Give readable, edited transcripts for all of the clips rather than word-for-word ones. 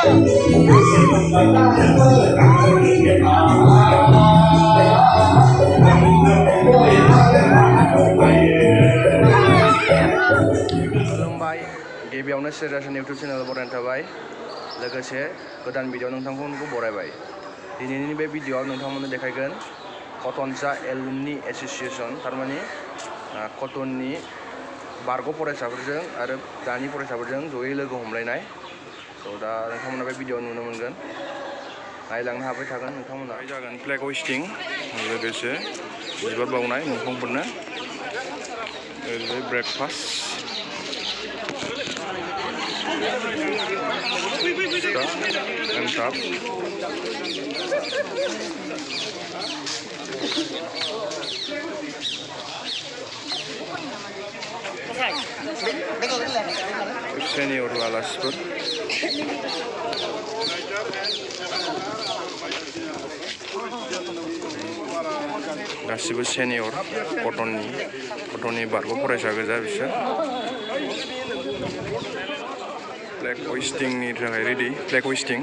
खुलुमबाय गिबियावनो सेरेसन YouTube channel बरायनाय थाबाय लोगोसे गोदान भिडिअ नोंथांमोनखौ बरायबाय दिनैनि बे भिडिअआव नोंथांमोननो देखायगोन कटनसा एलुमनि एसोसिएशन थारमाने कटननि बारग' फरायसाफोरजों आरो दानि फरायसाफोरजों जयै लोगो हमलायनाय स' दा नोंथांमोना बे भिडिअआव नुनो मोनगोन नायलांनो हाबाय थागोन नोंथांमोना जागोन फ्लेग होइस्टिं लोगोसे बिबार बावनाय मुंख्लंफोरनो ब्रेकफास्ट एन्टाब सेनियर आलासिफोर गासिबो सेनियर कटननि बारग' फरायसा गोजा बिसोर फ्लेग होइस्टिंनि थाखाय रेडि फ्लेग होइस्टिं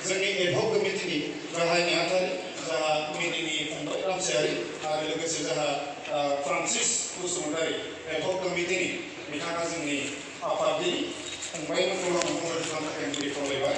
जोंनि एडहक कमिटिनि गाहाय नेहाथारि जाहा कमिटिनि फंबाय रामसायारि आरो लोगोसे जाहा फ्रान्सिस बसुमतारी एडहक कमिटिनि बिथाङा जोंनि आफादगिरि फंबायमोनखौ आं मदद खालामनो थाखाय गुरै खावलायबाय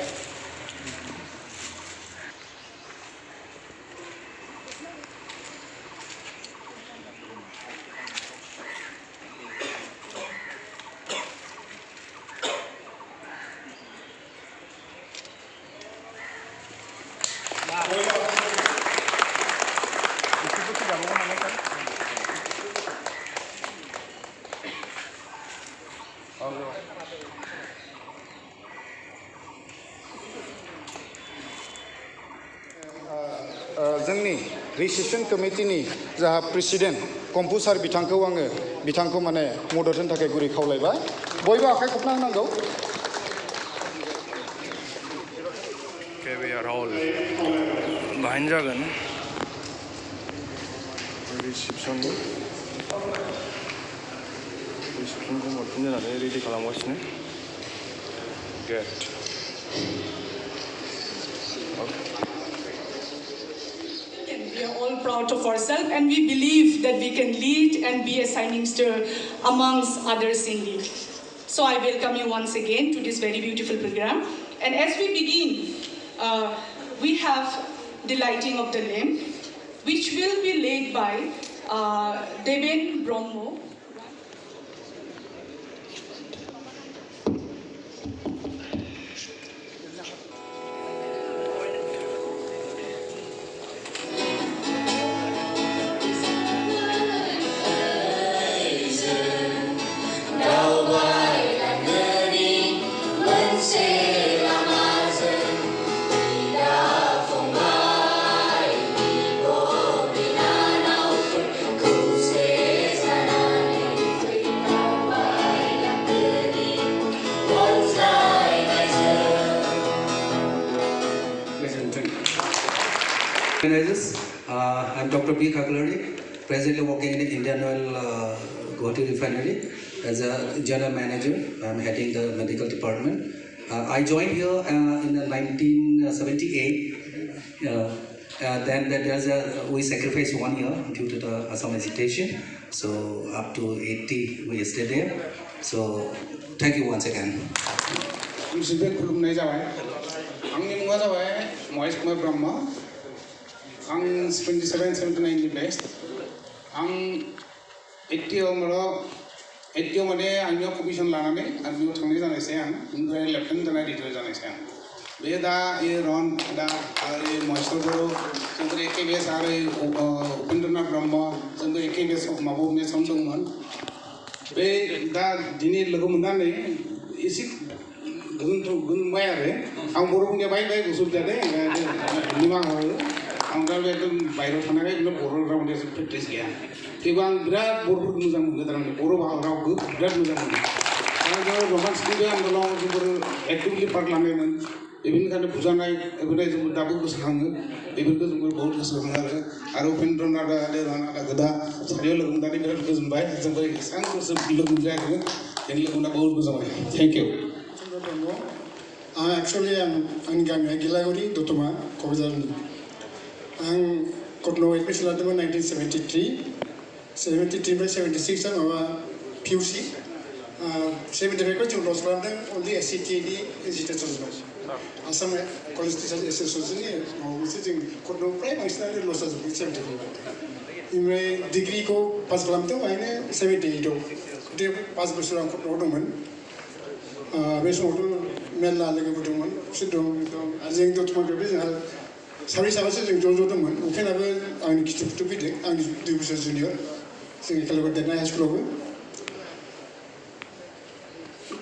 जोंनि रिसेपसन कमिटिनि जाहा प्रेसिडेन्ट कम्पु सार बिथांखौ माने मदद होनो थाखाय गुरै खावलायबाय बयबो आखाइ खबना होनांगौ केबिआर हल बाहायनो जागोन रिसेपसनखौ मोनफिन जानानै रेडि खालामगासिनो gate We are all proud of ourselves and we believe that we can lead and be a shining star amongst others in lead. So I welcome you once again to this very beautiful program. And as we begin, we have the lighting of the lamp, which will be led by Deven Brahmo. I'm Dr. B. Kakalari, presently working in the Indian Oil Guwahati refinery as a general manager. I'm heading the medical department. I joined here in 1978. Then we sacrificed 1 year due to the Assam agitation. So up to 80 we stayed there. So thank you once again. आं 27-79 best आं 80 माने आंनियाव commission लानानै आं बेयाव थांनाय जानायसै आं ओमफ्राय लेफ्टेनेन्ट जानाय रिटायार जानायसै आं बे दा रन दा आरो मास्टर बर' जोंफोर एकेबिएस आरो उपेन्द्रनाथ ब्रह्म जोंबो एकेबिएस माबायाव मेचआव दंमोन बे दा दिनै लोगो मोननानै एसे गोजोनबाय आरो आं बर' बुंनाया बाय गुसुब जादों निमाहा हो आं दा एकदम बायहेरायाव थानायखाय एकदम बर' रावनि एसे प्रेक्टिस गैया थेवबो आं बिराद बर'फोरखौ मोजां मोनो थारमाने बर' रावखौ बिराद मोजां मोनो आरो जों रमान स्कुलनि आन्दोलनाव जोंफोर एक्टिभलि पार्ट लानायमोन बेफोरनिखायनो बुजानाय बेफोरनो जोंबो दाबो गोसोखाङो बेफोरखौ जोंबो बहुत गोसोखाङो आरो उपेन्द्र नाथ आदा गोदा सारियाव लोगो मोननानै बिराद गोजोनबाय जोंबो एसेबां बोसोर लोगो मोनजायाखै जों लोगो मोनना बहुत गोजोनबाय थेंक इउ एक्चुअली आंनि गामिया गिलागुरि दतमा क'क्राझारनि आं कटनाव एडमिसन लादोंमोन 1973 निफ्राय 76 आं माबा PUC 75 जों लस खालामदों अनलि SCTनि एजिटेसनआव आसाम कलेज टिचार्स एस'सिएशननि माबायावसो जों कटनाव फ्राय बांसिनानो लस जाजोब्बाय 75 ओमफ्राय डिग्रिखौ पास खालामदों बेहायनो 78आव गथे 5 बोसोर आं कटनाव दंमोन बे समावथ' मेरला लोगोफोर दंमोन बिसोर दं आरो जों दतमानिफ्रायबो जोंहा साब्रै साबासो जों ज' दंमोन उपेनाबो आंनि खिथु फैदों आंनि 2 बोसोर जुनियर जों एखेलगे देरनाय हाइ स्कुलावबो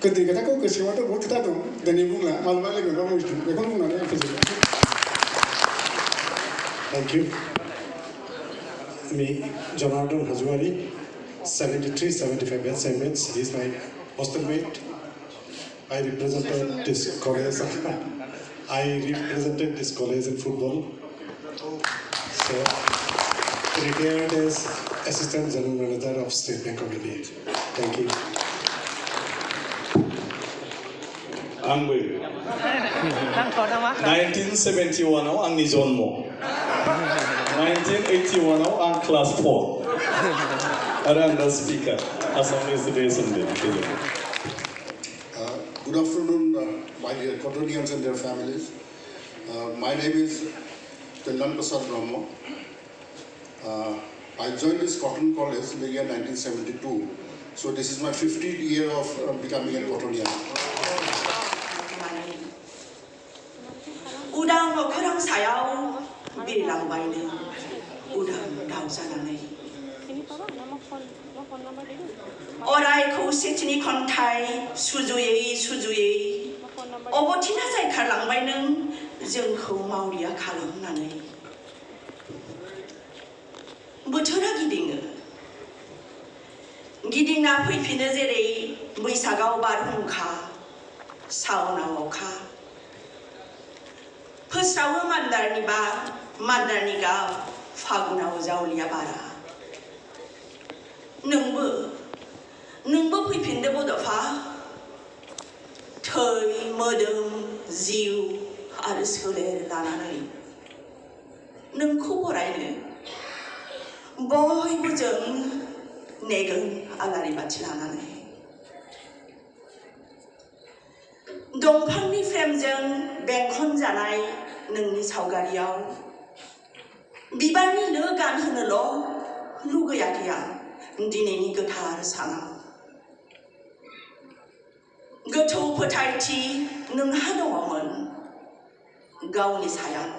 गोदोनि खोथाखौ गोसोआवथ' बहुत खोथा दं दिनै बुंला मालाबा लोगो मोनबा बुंगोन बेखौनो बुंनानै आं फोजोबबाय Thank you. Me, Jonathan Hazuari, 73, 75 batch, same batch. He is my hostel mate. I represented this college. I represented this college in football. So, retired as Assistant General Manager of State Bank of India. Thank you. आंबो 1971 आव आंनि जन्म 1981 आव आं class 4 आरो आं दा speaker आसामनि एसोसिएशननि Good afternoon, my dear Cottonians and their families. My name is Tendan Prasad Brahma. I joined this Cotton College in the year 1972. So this is my 50th year of becoming a Cottonian. 우당 어크랑 사야오 비랑바이는 우당 다우자나네 어라이코 세트니 컨타이 수주예이 어버티나 자이 칼랑바이는 जोंखौ मावरिया खालामनानै बोथोरा गिदिङा फैफिनो जेरै बैसागाव बारहुंखा सावनाव अखा फोस्रावो मान्दारनि गाब फागुनाव जावलिया बारा नोंबो फैफिनदो बड'फा थै मोदोम जिउ आरो सोलेर लानानै नोंखौ बरायनो बयबो जों नेगोन आलारि बाथि लानानै दंफांनि फ्रेमजों बेंखन जानाय नोंनि सावगारियाव बिबारनि लो गानहोनोल' लुगैयाखै आं दिनैनि गोथार सानाव गोथौ फोथायथि नोंहा दङमोन गावनि सायाव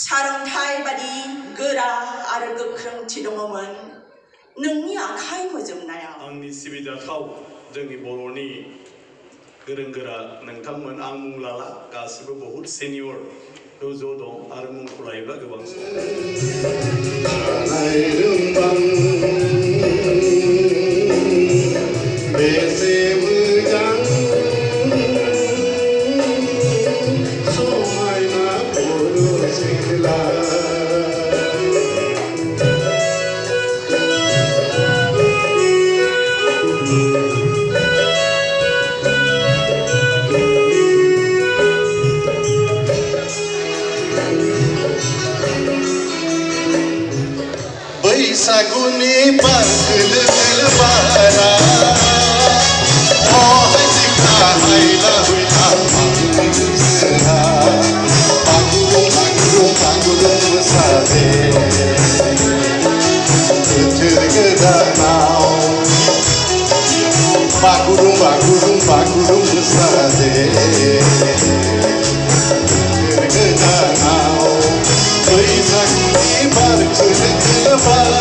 सारन्थाइ बादि गोरा आरो गोख्रोंथि दङमोन नोंनि आखाइ मोजोमनायाव आंनि सिबिजाथाव जोंनि बर'नि गोरों गोरा नोंथांमोन आं मुं लाला गासिबो बहुत सिनियर ज' दं आरो मुंखौ लायोब्ला गोबां बैसागुनि बारखोलो बारा जिखा हायला हुइला बागुरुम मोसादे बोथोर गोदानाव बागुरुम मोसादे बोथोर गोदानाव बैसागुनि बारखोलो बारा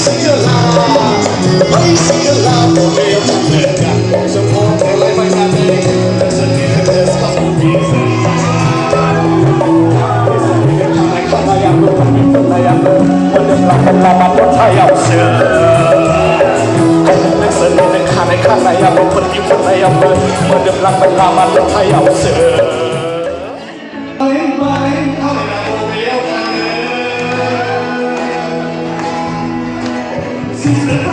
Sing along, Support the life I have made. There's a need to discuss the reason. Season